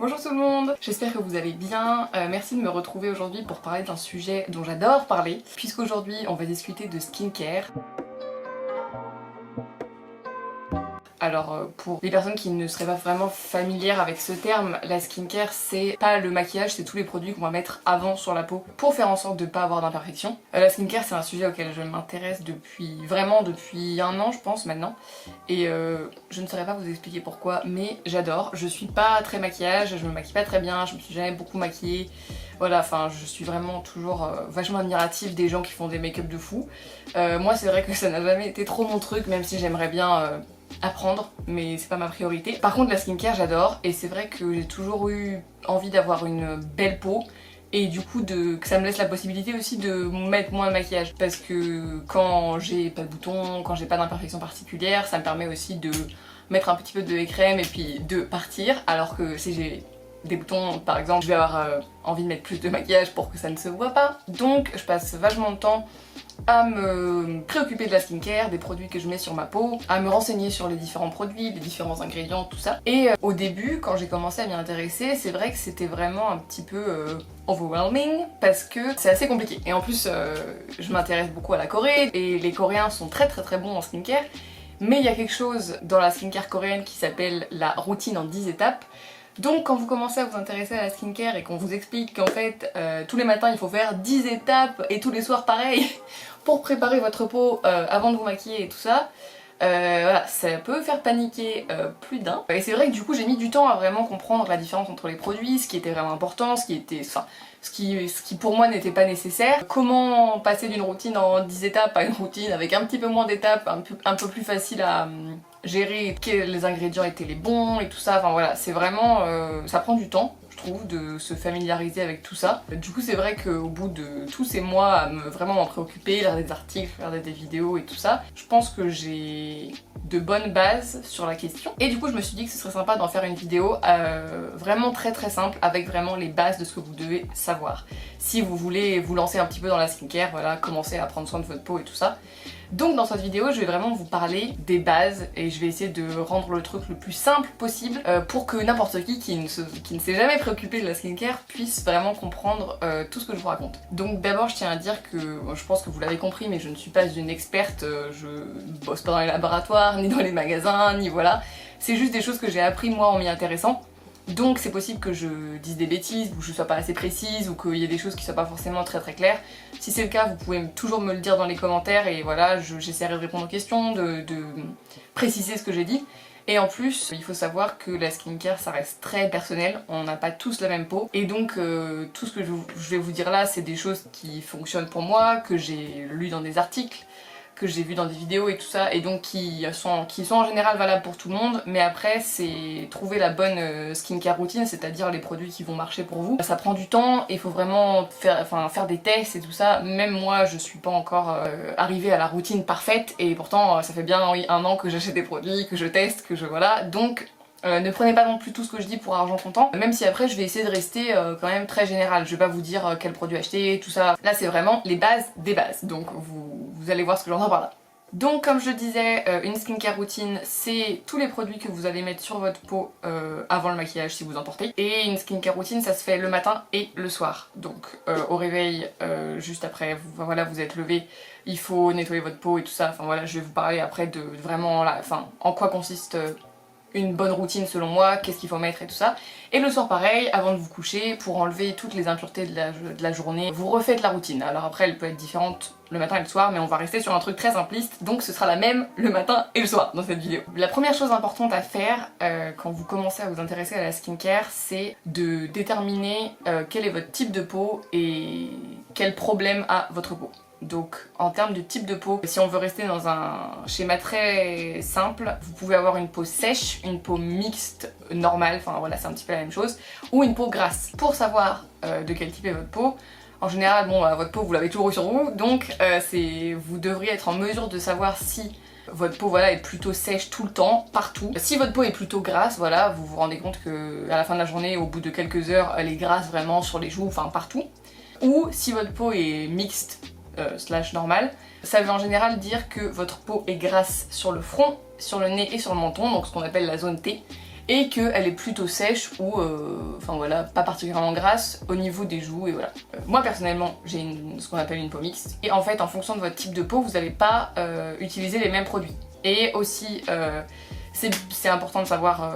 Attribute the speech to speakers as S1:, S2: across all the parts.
S1: Bonjour tout le monde, j'espère que vous allez bien. Merci de me retrouver aujourd'hui pour parler d'un sujet dont j'adore parler, puisqu'aujourd'hui on va discuter de skincare. Alors pour les personnes qui ne seraient pas vraiment familières avec ce terme, la skincare c'est pas le maquillage, c'est tous les produits qu'on va mettre avant sur la peau pour faire en sorte de pas avoir d'imperfections. La skincare c'est un sujet auquel je m'intéresse depuis 1 an je pense maintenant, et je ne saurais pas vous expliquer pourquoi, mais j'adore. Je suis pas très maquillage, je me maquille pas très bien, je me suis jamais beaucoup maquillée. Voilà, enfin je suis vraiment toujours vachement admirative des gens qui font des make-up de fou. Moi c'est vrai que ça n'a jamais été trop mon truc, même si j'aimerais bien apprendre, mais c'est pas ma priorité. Par contre la skincare j'adore, et c'est vrai que j'ai toujours eu envie d'avoir une belle peau, et du coup que ça me laisse la possibilité aussi de mettre moins de maquillage, parce que quand j'ai pas de boutons, quand j'ai pas d'imperfection particulière, ça me permet aussi de mettre un petit peu de crème et puis de partir, alors que si j'ai des boutons par exemple, je vais avoir envie de mettre plus de maquillage pour que ça ne se voit pas. Donc je passe vachement de temps à me préoccuper de la skincare, des produits que je mets sur ma peau, à me renseigner sur les différents produits, les différents ingrédients, tout ça. Et au début, quand j'ai commencé à m'y intéresser, c'est vrai que c'était vraiment un petit peu overwhelming, parce que c'est assez compliqué. Et en plus, je m'intéresse beaucoup à la Corée, et les Coréens sont très bons en skincare, mais il y a quelque chose dans la skincare coréenne qui s'appelle la routine en 10 étapes. Donc quand vous commencez à vous intéresser à la skincare et qu'on vous explique qu'en fait tous les matins il faut faire 10 étapes et tous les soirs pareil pour préparer votre peau avant de vous maquiller et tout ça, voilà, ça peut faire paniquer plus d'un. Et c'est vrai que du coup j'ai mis du temps à vraiment comprendre la différence entre les produits, ce qui était vraiment important, ce qui pour moi n'était pas nécessaire. Comment passer d'une routine en 10 étapes à une routine avec un petit peu moins d'étapes, un peu plus facile à gérer, quels les ingrédients étaient les bons et tout ça. Enfin voilà, c'est vraiment... ça prend du temps, je trouve, de se familiariser avec tout ça. Du coup c'est vrai qu'au bout de tous ces mois à vraiment m'en préoccuper, lire des articles, regarder des vidéos et tout ça, je pense que j'ai de bonnes bases sur la question. Et du coup je me suis dit que ce serait sympa d'en faire une vidéo vraiment très simple, avec vraiment les bases de ce que vous devez savoir. Si vous voulez vous lancer un petit peu dans la skincare, voilà, commencer à prendre soin de votre peau et tout ça. Donc dans cette vidéo je vais vraiment vous parler des bases, et je vais essayer de rendre le truc le plus simple possible pour que n'importe qui ne s'est jamais préoccupé de la skincare puisse vraiment comprendre tout ce que je vous raconte. Donc d'abord je tiens à dire que, bon, je pense que vous l'avez compris, mais je ne suis pas une experte, je bosse pas dans les laboratoires, ni dans les magasins, ni voilà. C'est juste des choses que j'ai appris moi en m'y intéressant. Donc c'est possible que je dise des bêtises, ou que je sois pas assez précise, ou qu'il y ait des choses qui soient pas forcément très claires. Si c'est le cas, vous pouvez toujours me le dire dans les commentaires, et voilà, j'essaierai de répondre aux questions, de préciser ce que j'ai dit. Et en plus, il faut savoir que la skincare ça reste très personnel, on n'a pas tous la même peau, et donc tout ce que je vais vous dire là c'est des choses qui fonctionnent pour moi, que j'ai lu dans des articles, que j'ai vu dans des vidéos et tout ça, et donc qui sont en général valables pour tout le monde. Mais après c'est trouver la bonne skincare routine, c'est-à-dire les produits qui vont marcher pour vous. Ça prend du temps, il faut vraiment faire des tests et tout ça. Même moi je suis pas encore arrivée à la routine parfaite, et pourtant ça fait bien 1 an que j'achète des produits, que je teste, que je voilà, donc ne prenez pas non plus tout ce que je dis pour argent comptant, même si après je vais essayer de rester quand même très général. Je vais pas vous dire quel produit acheter, tout ça. Là c'est vraiment les bases des bases, donc vous allez voir ce que j'entends par là. Donc comme je disais, une skincare routine c'est tous les produits que vous allez mettre sur votre peau avant le maquillage si vous en portez. Et une skincare routine ça se fait le matin et le soir. Donc au réveil, juste après voilà, vous êtes levé, il faut nettoyer votre peau et tout ça. Enfin voilà, je vais vous parler après de vraiment en quoi consiste une bonne routine selon moi, qu'est-ce qu'il faut mettre et tout ça. Et le soir pareil, avant de vous coucher, pour enlever toutes les impuretés de la journée, vous refaites la routine. Alors après elle peut être différente le matin et le soir, mais on va rester sur un truc très simpliste, donc ce sera la même le matin et le soir dans cette vidéo. La première chose importante à faire quand vous commencez à vous intéresser à la skincare, c'est de déterminer quel est votre type de peau et quel problème a votre peau. Donc en termes de type de peau, si on veut rester dans un schéma très simple, vous pouvez avoir une peau sèche, une peau mixte normale, enfin voilà c'est un petit peu la même chose, ou une peau grasse. Pour savoir de quel type est votre peau, en général bon votre peau vous l'avez toujours eu sur vous, donc vous devriez être en mesure de savoir si votre peau voilà, est plutôt sèche tout le temps, partout. Si votre peau est plutôt grasse, voilà, vous vous rendez compte que à la fin de la journée, au bout de quelques heures, elle est grasse vraiment sur les joues, enfin partout. Ou si votre peau est mixte, slash normal, ça veut en général dire que votre peau est grasse sur le front, sur le nez et sur le menton, donc ce qu'on appelle la zone T, et qu'elle est plutôt sèche ou enfin voilà, pas particulièrement grasse au niveau des joues et voilà. Moi personnellement j'ai ce qu'on appelle une peau mixte et en fait en fonction de votre type de peau vous n'allez pas utiliser les mêmes produits. Et aussi c'est important de savoir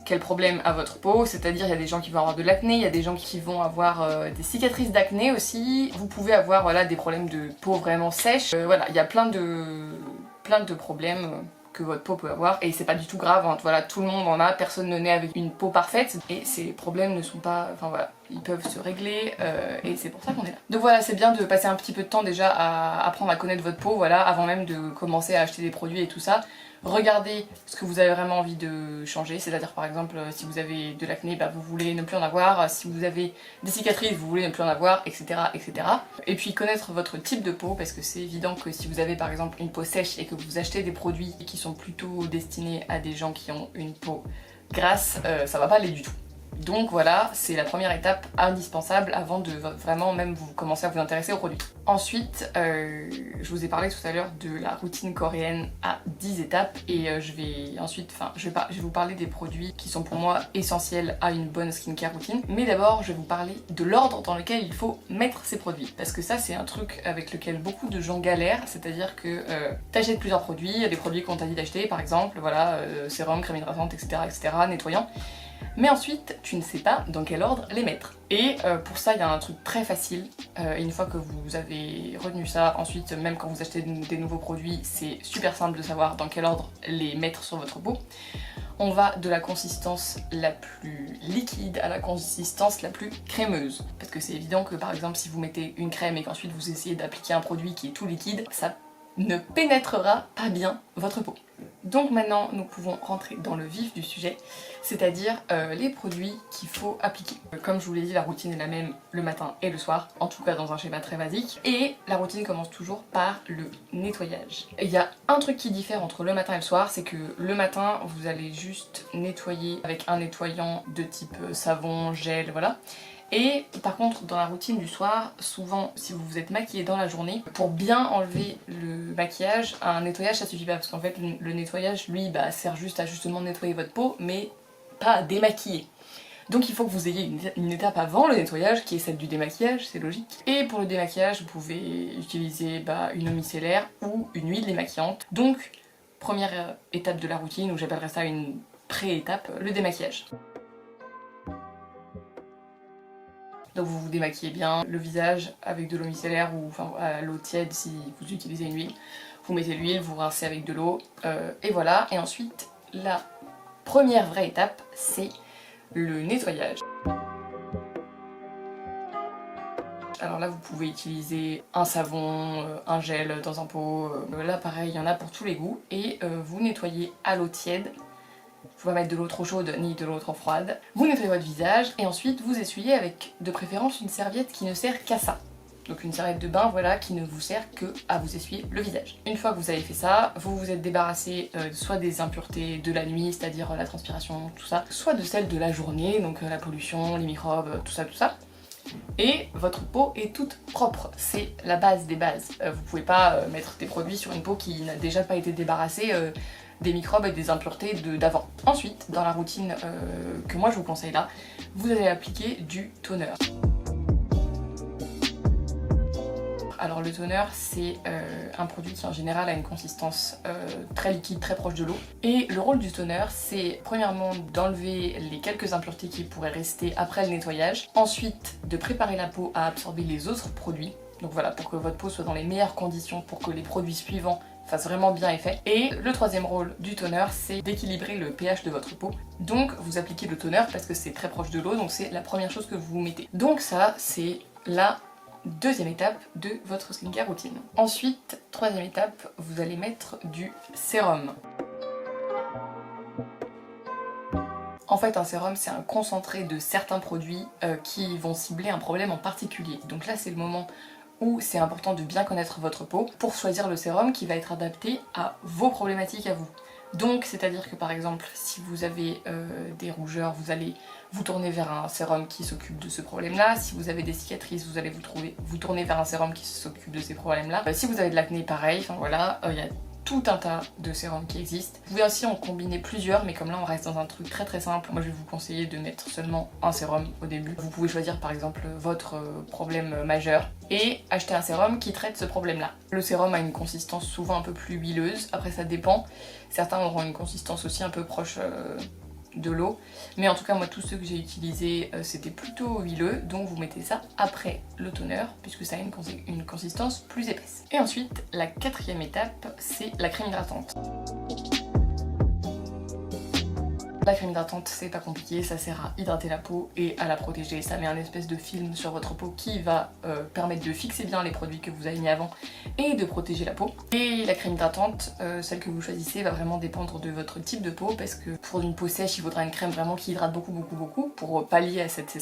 S1: quel problème a votre peau, c'est-à-dire il y a des gens qui vont avoir de l'acné, il y a des gens qui vont avoir des cicatrices d'acné aussi, vous pouvez avoir voilà, des problèmes de peau vraiment sèche, voilà, il y a plein de problèmes que votre peau peut avoir et c'est pas du tout grave, hein. Voilà, tout le monde en a, personne ne naît avec une peau parfaite et ces problèmes ne sont pas, enfin voilà, ils peuvent se régler et c'est pour ça qu'on est là. Donc voilà, c'est bien de passer un petit peu de temps déjà à apprendre à connaître votre peau, voilà, avant même de commencer à acheter des produits et tout ça. Regardez ce que vous avez vraiment envie de changer, c'est-à-dire par exemple si vous avez de l'acné, bah, vous voulez ne plus en avoir, si vous avez des cicatrices, vous voulez ne plus en avoir, etc. etc. Et puis connaître votre type de peau, parce que c'est évident que si vous avez par exemple une peau sèche et que vous achetez des produits qui sont plutôt destinés à des gens qui ont une peau grasse, ça va pas aller du tout. Donc voilà, c'est la première étape indispensable avant de vraiment même vous commencer à vous intéresser aux produits. Ensuite, je vous ai parlé tout à l'heure de la routine coréenne à 10 étapes et je vais ensuite, je vais vous parler des produits qui sont pour moi essentiels à une bonne skincare routine. Mais d'abord, je vais vous parler de l'ordre dans lequel il faut mettre ces produits. Parce que ça, c'est un truc avec lequel beaucoup de gens galèrent, c'est-à-dire que t'achètes plusieurs produits, il y a des produits qu'on t'a dit d'acheter, par exemple, voilà, sérum, crème hydratante, etc., etc., nettoyant. Mais ensuite, tu ne sais pas dans quel ordre les mettre. Et pour ça, il y a un truc très facile. Une fois que vous avez retenu ça, ensuite, même quand vous achetez des nouveaux produits, c'est super simple de savoir dans quel ordre les mettre sur votre peau. On va de la consistance la plus liquide à la consistance la plus crémeuse. Parce que c'est évident que par exemple, si vous mettez une crème et qu'ensuite vous essayez d'appliquer un produit qui est tout liquide, ça ne pénétrera pas bien votre peau. Donc maintenant, nous pouvons rentrer dans le vif du sujet, c'est-à-dire les produits qu'il faut appliquer. Comme je vous l'ai dit, la routine est la même le matin et le soir, en tout cas dans un schéma très basique. Et la routine commence toujours par le nettoyage. Il y a un truc qui diffère entre le matin et le soir, c'est que le matin, vous allez juste nettoyer avec un nettoyant de type savon, gel, voilà. Et par contre dans la routine du soir, souvent si vous vous êtes maquillé dans la journée, pour bien enlever le maquillage, un nettoyage ça suffit pas parce qu'en fait le nettoyage lui sert juste à justement nettoyer votre peau mais pas à démaquiller. Donc il faut que vous ayez une étape avant le nettoyage qui est celle du démaquillage, c'est logique. Et pour le démaquillage vous pouvez utiliser une eau micellaire ou une huile démaquillante. Donc première étape de la routine, ou j'appellerais ça une pré-étape, le démaquillage. Donc vous vous démaquillez bien le visage avec de l'eau micellaire ou à l'eau tiède si vous utilisez une huile. Vous mettez l'huile, vous rincez avec de l'eau et voilà. Et ensuite la première vraie étape c'est le nettoyage. Alors là vous pouvez utiliser un savon, un gel dans un pot, là pareil il y en a pour tous les goûts et vous nettoyez à l'eau tiède. Faut pas mettre de l'eau trop chaude ni de l'eau trop froide. Vous nettoyez votre visage et ensuite vous essuyez avec de préférence une serviette qui ne sert qu'à ça. Donc une serviette de bain voilà qui ne vous sert que à vous essuyer le visage. Une fois que vous avez fait ça, vous vous êtes débarrassé soit des impuretés de la nuit, c'est-à-dire la transpiration, tout ça, soit de celles de la journée, donc la pollution, les microbes, tout ça, tout ça. Et votre peau est toute propre, c'est la base des bases. Vous pouvez pas mettre des produits sur une peau qui n'a déjà pas été débarrassée des microbes et des impuretés d'avant. Ensuite, dans la routine que moi je vous conseille là, vous allez appliquer du toner. Alors le toner c'est un produit qui en général a une consistance très liquide, très proche de l'eau. Et le rôle du toner c'est premièrement d'enlever les quelques impuretés qui pourraient rester après le nettoyage. Ensuite de préparer la peau à absorber les autres produits. Donc voilà, pour que votre peau soit dans les meilleures conditions pour que les produits suivants fassent vraiment bien effet. Et le troisième rôle du toner c'est d'équilibrer le pH de votre peau. Donc vous appliquez le toner parce que c'est très proche de l'eau, donc c'est la première chose que vous mettez. Donc ça c'est la deuxième étape de votre skincare routine. Ensuite, troisième étape, vous allez mettre du sérum. En fait, un sérum, c'est un concentré de certains produits qui vont cibler un problème en particulier. Donc là, c'est le moment où c'est important de bien connaître votre peau pour choisir le sérum qui va être adapté à vos problématiques à vous. Donc, c'est-à-dire que par exemple, si vous avez des rougeurs, vous allez vous tourner vers un sérum qui s'occupe de ce problème-là. Si vous avez des cicatrices, vous allez vous tourner vers un sérum qui s'occupe de ces problèmes-là. Si vous avez de l'acné, pareil, enfin voilà, il y a tout un tas de sérums qui existent. Vous pouvez aussi en combiner plusieurs, mais comme là on reste dans un truc très simple, moi je vais vous conseiller de mettre seulement un sérum au début. Vous pouvez choisir par exemple votre problème majeur et acheter un sérum qui traite ce problème-là. Le sérum a une consistance souvent un peu plus huileuse, après ça dépend. Certains auront une consistance aussi un peu proche de l'eau, mais en tout cas moi tous ceux que j'ai utilisés c'était plutôt huileux, donc vous mettez ça après le toner puisque ça a une consistance plus épaisse. Et ensuite la quatrième étape c'est la crème hydratante. La crème hydratante c'est pas compliqué, ça sert à hydrater la peau et à la protéger, ça met un espèce de film sur votre peau qui va permettre de fixer bien les produits que vous avez mis avant et de protéger la peau. Et la crème hydratante, celle que vous choisissez va vraiment dépendre de votre type de peau parce que pour une peau sèche il faudra une crème vraiment qui hydrate beaucoup pour pallier à cette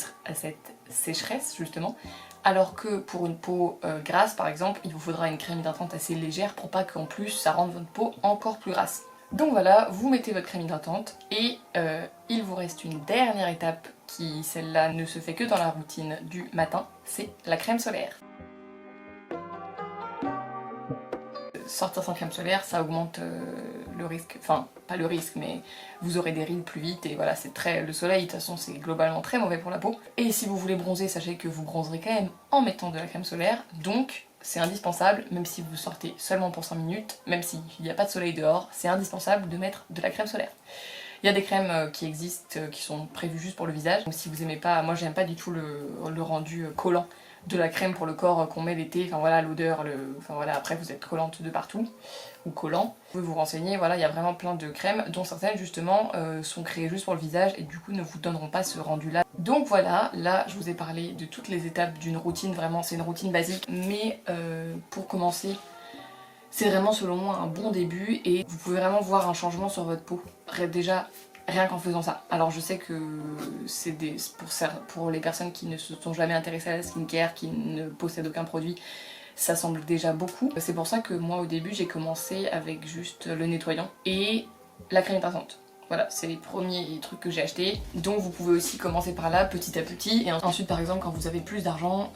S1: sécheresse justement. Alors que pour une peau grasse par exemple, il vous faudra une crème hydratante assez légère pour pas qu'en plus ça rende votre peau encore plus grasse. Donc voilà, vous mettez votre crème hydratante et il vous reste une dernière étape qui, celle-là, ne se fait que dans la routine du matin, c'est la crème solaire. Sortir sans crème solaire, ça augmente le risque, enfin pas le risque, mais vous aurez des rides plus vite et voilà, le soleil de toute façon c'est globalement très mauvais pour la peau. Et si vous voulez bronzer, sachez que vous bronzerez quand même en mettant de la crème solaire, donc c'est indispensable, même si vous sortez seulement pour 5 minutes, même s'il n'y a pas de soleil dehors, c'est indispensable de mettre de la crème solaire. Il y a des crèmes qui existent, qui sont prévues juste pour le visage, donc si vous aimez pas, moi j'aime pas du tout le rendu collant de la crème pour le corps qu'on met l'été, enfin voilà l'odeur, enfin voilà après vous êtes collante de partout, ou collant. Vous pouvez vous renseigner, voilà il y a vraiment plein de crèmes, dont certaines justement sont créées juste pour le visage et du coup ne vous donneront pas ce rendu là. Donc voilà, là je vous ai parlé de toutes les étapes d'une routine, vraiment c'est une routine basique, mais pour commencer, c'est vraiment selon moi un bon début et vous pouvez vraiment voir un changement sur votre peau. Déjà, rien qu'en faisant ça. Alors je sais que c'est pour les personnes qui ne se sont jamais intéressées à la skincare, qui ne possèdent aucun produit, ça semble déjà beaucoup. C'est pour ça que moi au début j'ai commencé avec juste le nettoyant et la crème hydratante. Voilà, c'est les premiers trucs que j'ai achetés. Donc vous pouvez aussi commencer par là, petit à petit. Et ensuite, par exemple, quand vous avez plus d'argent,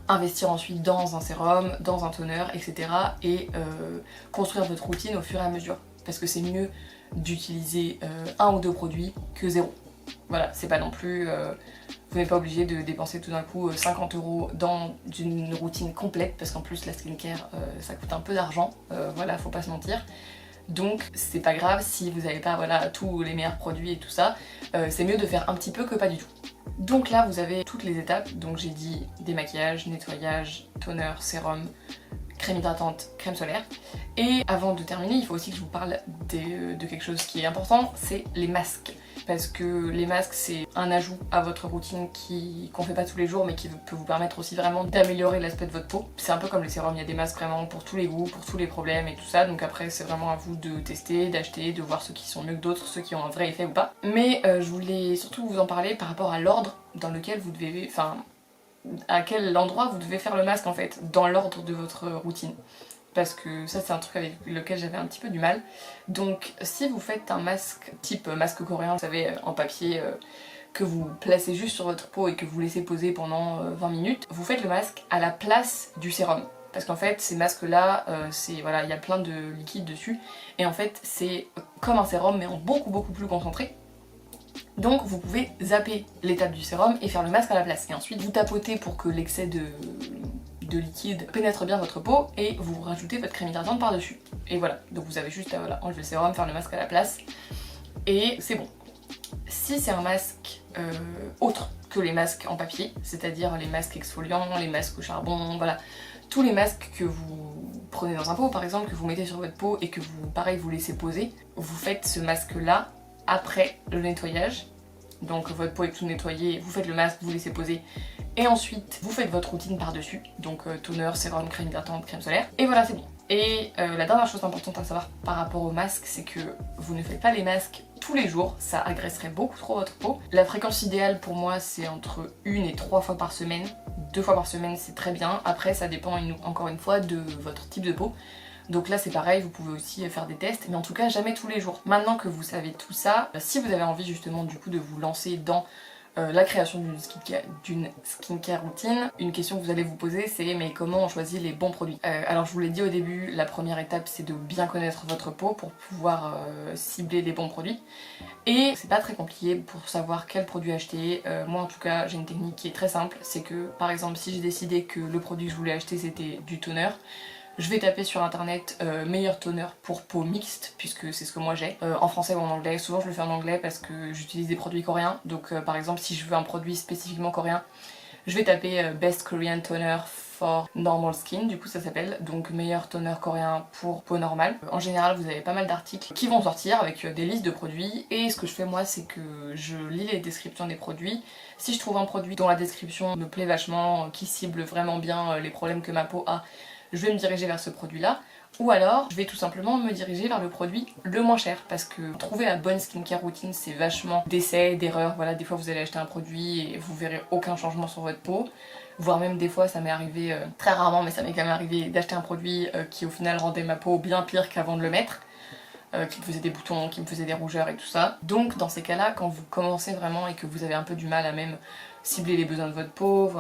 S1: investir ensuite dans un sérum, dans un toner, etc. Et construire votre routine au fur et à mesure. Parce que c'est mieux d'utiliser un ou deux produits que zéro. Voilà, c'est pas non plus... vous n'êtes pas obligé de dépenser tout d'un coup 50 € dans une routine complète. Parce qu'en plus, la skincare, ça coûte un peu d'argent. Voilà, faut pas se mentir. Donc c'est pas grave si vous n'avez pas voilà, tous les meilleurs produits et tout ça, c'est mieux de faire un petit peu que pas du tout. Donc là vous avez toutes les étapes, donc j'ai dit démaquillage, nettoyage, toner, sérum, crème hydratante, crème solaire. Et avant de terminer, il faut aussi que je vous parle de quelque chose qui est important, c'est les masques. Parce que les masques c'est un ajout à votre routine qu'on fait pas tous les jours mais qui peut vous permettre aussi vraiment d'améliorer l'aspect de votre peau. C'est un peu comme les sérums, il y a des masques vraiment pour tous les goûts, pour tous les problèmes et tout ça, donc après c'est vraiment à vous de tester, d'acheter, de voir ceux qui sont mieux que d'autres, ceux qui ont un vrai effet ou pas. Mais je voulais surtout vous en parler par rapport à l'ordre dans lequel vous devez, enfin à quel endroit vous devez faire le masque en fait, dans l'ordre de votre routine. Parce que ça c'est un truc avec lequel j'avais un petit peu du mal. Donc si vous faites un masque type masque coréen, vous savez, en papier, que vous placez juste sur votre peau et que vous laissez poser pendant 20 minutes, vous faites le masque à la place du sérum. Parce qu'en fait ces masques là, voilà, il y a plein de liquide dessus, et en fait c'est comme un sérum mais en beaucoup plus concentré. Donc vous pouvez zapper l'étape du sérum et faire le masque à la place. Et ensuite vous tapotez pour que l'excès de liquide pénètre bien votre peau et vous rajoutez votre crème hydratante par dessus. Et voilà, donc vous avez juste à voilà, enlever le sérum, faire le masque à la place et c'est bon. Si c'est un masque autre que les masques en papier, c'est-à-dire les masques exfoliants, les masques au charbon, voilà, tous les masques que vous prenez dans un pot par exemple, que vous mettez sur votre peau et que vous, pareil, vous laissez poser, vous faites ce masque là après le nettoyage. Donc votre peau est tout nettoyée, vous faites le masque, vous laissez poser et ensuite vous faites votre routine par dessus, donc toner, sérum, crème hydratante, crème solaire et voilà c'est bon. Et la dernière chose importante à savoir par rapport aux masques, c'est que vous ne faites pas les masques tous les jours, ça agresserait beaucoup trop votre peau. La fréquence idéale pour moi c'est entre 1 et 3 fois par semaine, 2 fois par semaine c'est très bien, après ça dépend encore une fois de votre type de peau. Donc là c'est pareil, vous pouvez aussi faire des tests, mais en tout cas jamais tous les jours. Maintenant que vous savez tout ça, si vous avez envie justement du coup de vous lancer dans la création d'une skincare routine. Une question que vous allez vous poser, c'est mais comment on choisit les bons produits? Alors je vous l'ai dit au début, la première étape c'est de bien connaître votre peau pour pouvoir cibler les bons produits. Et c'est pas très compliqué pour savoir quel produit acheter. Moi en tout cas j'ai une technique qui est très simple, c'est que par exemple si j'ai décidé que le produit que je voulais acheter c'était du toner, je vais taper sur internet meilleur toner pour peau mixte, puisque c'est ce que moi j'ai, en français ou en anglais. Souvent je le fais en anglais parce que j'utilise des produits coréens, donc par exemple si je veux un produit spécifiquement coréen, je vais taper Best Korean Toner for Normal Skin, du coup ça s'appelle, donc meilleur toner coréen pour peau normale. En général vous avez pas mal d'articles qui vont sortir avec des listes de produits, et ce que je fais moi c'est que je lis les descriptions des produits. Si je trouve un produit dont la description me plaît vachement, qui cible vraiment bien les problèmes que ma peau a, je vais me diriger vers ce produit là, ou alors je vais tout simplement me diriger vers le produit le moins cher, parce que trouver la bonne skincare routine c'est vachement d'essais, d'erreurs. Voilà, des fois vous allez acheter un produit et vous verrez aucun changement sur votre peau, voire même des fois ça m'est arrivé, très rarement mais ça m'est quand même arrivé d'acheter un produit qui au final rendait ma peau bien pire qu'avant de le mettre, qui me faisait des boutons, qui me faisait des rougeurs et tout ça. Donc dans ces cas là, quand vous commencez vraiment et que vous avez un peu du mal à même cibler les besoins de votre peau,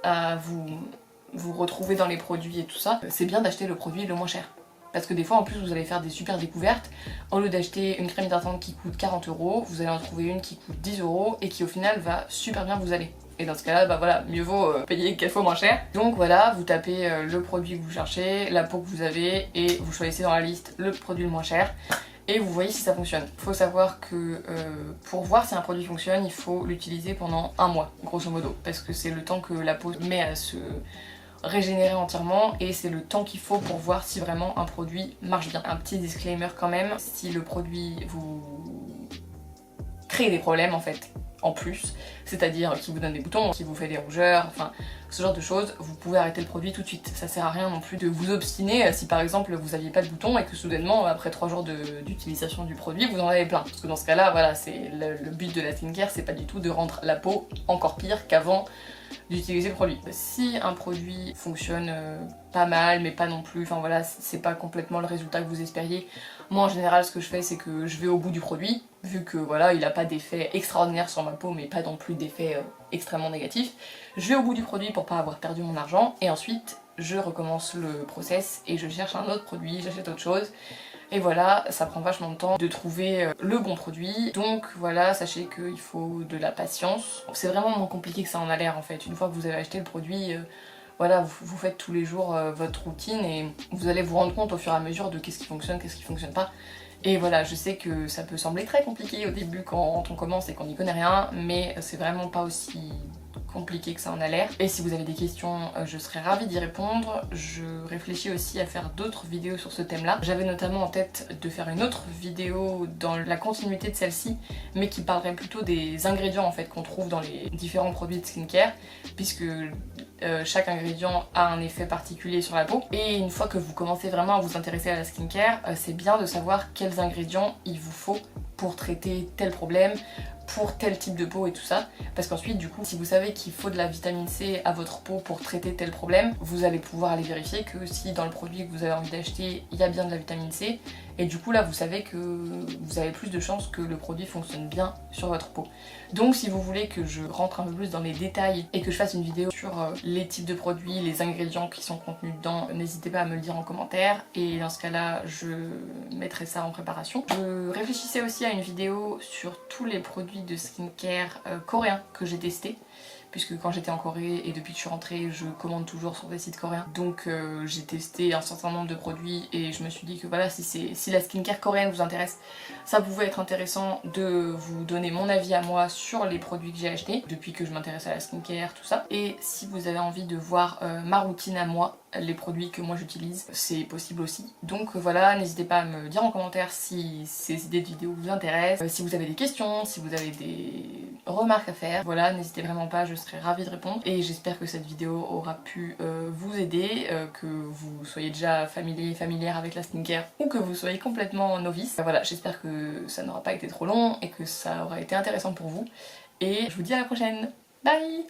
S1: à vous retrouver dans les produits et tout ça, c'est bien d'acheter le produit le moins cher. Parce que des fois en plus vous allez faire des super découvertes. Au lieu d'acheter une crème hydratante qui coûte 40 €, vous allez en trouver une qui coûte 10 € et qui au final va super bien vous aller. Et dans ce cas là, bah voilà, mieux vaut payer 4 fois moins cher. Donc voilà, vous tapez le produit que vous cherchez, la peau que vous avez, et vous choisissez dans la liste le produit le moins cher. Et vous voyez si ça fonctionne. Il faut savoir que pour voir si un produit fonctionne, il faut l'utiliser pendant un mois, grosso modo. Parce que c'est le temps que la peau met à se régénérer entièrement, et c'est le temps qu'il faut pour voir si vraiment un produit marche bien. Un petit disclaimer quand même, si le produit vous crée des problèmes en fait, en plus, c'est-à-dire qui vous donne des boutons, qui vous fait des rougeurs, enfin ce genre de choses, vous pouvez arrêter le produit tout de suite. Ça sert à rien non plus de vous obstiner si par exemple vous aviez pas de boutons et que soudainement après 3 jours d'utilisation du produit vous en avez plein. Parce que dans ce cas là, voilà, c'est le but de la skincare, c'est pas du tout de rendre la peau encore pire qu'avant d'utiliser le produit. Si un produit fonctionne pas mal mais pas non plus, enfin voilà, c'est pas complètement le résultat que vous espériez, moi en général ce que je fais c'est que je vais au bout du produit, vu que voilà il a pas d'effet extraordinaire sur ma peau mais pas non plus d'effet extrêmement négatif. Je vais au bout du produit pour pas avoir perdu mon argent, et ensuite je recommence le process et je cherche un autre produit, j'achète autre chose. Et voilà, ça prend vachement de temps de trouver le bon produit. Donc voilà, sachez qu'il faut de la patience. C'est vraiment moins compliqué que ça en a l'air en fait. Une fois que vous avez acheté le produit, voilà, vous faites tous les jours votre routine et vous allez vous rendre compte au fur et à mesure de qu'est-ce qui fonctionne, qu'est-ce qui fonctionne pas. Et voilà, je sais que ça peut sembler très compliqué au début quand on commence et qu'on n'y connaît rien, mais c'est vraiment pas aussi compliqué que ça en a l'air. Et si vous avez des questions, je serais ravie d'y répondre. Je réfléchis aussi à faire d'autres vidéos sur ce thème-là. J'avais notamment en tête de faire une autre vidéo dans la continuité de celle-ci, mais qui parlerait plutôt des ingrédients en fait qu'on trouve dans les différents produits de skincare, puisque chaque ingrédient a un effet particulier sur la peau. Et une fois que vous commencez vraiment à vous intéresser à la skincare, c'est bien de savoir quels ingrédients il vous faut pour traiter tel problème, pour tel type de peau et tout ça, parce qu'ensuite du coup si vous savez qu'il faut de la vitamine C à votre peau pour traiter tel problème, vous allez pouvoir aller vérifier que si dans le produit que vous avez envie d'acheter il y a bien de la vitamine C, et du coup là vous savez que vous avez plus de chances que le produit fonctionne bien sur votre peau. Donc si vous voulez que je rentre un peu plus dans les détails et que je fasse une vidéo sur les types de produits, les ingrédients qui sont contenus dedans, n'hésitez pas à me le dire en commentaire, et dans ce cas là je mettrai ça en préparation. Je réfléchissais aussi à une vidéo sur tous les produits de skincare coréens que j'ai testés, puisque quand j'étais en Corée et depuis que je suis rentrée, je commande toujours sur des sites coréens. Donc j'ai testé un certain nombre de produits et je me suis dit que voilà, si la skincare coréenne vous intéresse, ça pouvait être intéressant de vous donner mon avis à moi sur les produits que j'ai achetés depuis que je m'intéresse à la skincare, tout ça. Et si vous avez envie de voir ma routine à moi, les produits que moi j'utilise, c'est possible aussi. Donc voilà, n'hésitez pas à me dire en commentaire si ces idées de vidéos vous intéressent, si vous avez des questions, si vous avez des remarques à faire. Voilà, n'hésitez vraiment pas, je serai ravie de répondre. Et j'espère que cette vidéo aura pu vous aider, que vous soyez déjà familière avec la skincare ou que vous soyez complètement novice. Voilà, j'espère que ça n'aura pas été trop long et que ça aura été intéressant pour vous. Et je vous dis à la prochaine. Bye!